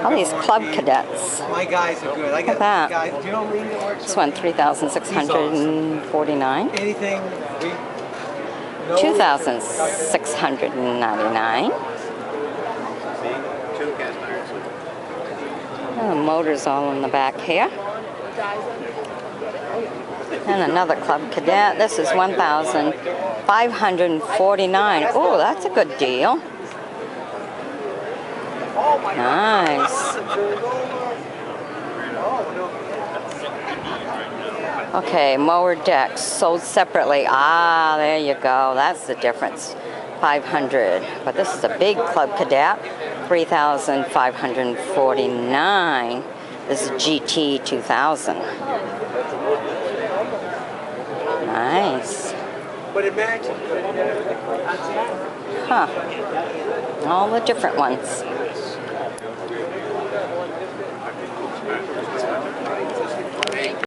All these Club Cadets. My guys are good. I Look at that. guys. Do you know Lee that works? This one, $3,649. Anything we $2,699. The motors all in the back here. And another Club Cadet. This is $1,549. Oh, that's a good deal. Nice. Okay, mower decks sold separately. Ah, there you go. That's the difference. $500. But this is a big Club Cadet. $3,549. This is GT 2000. Nice. Huh. All the different ones.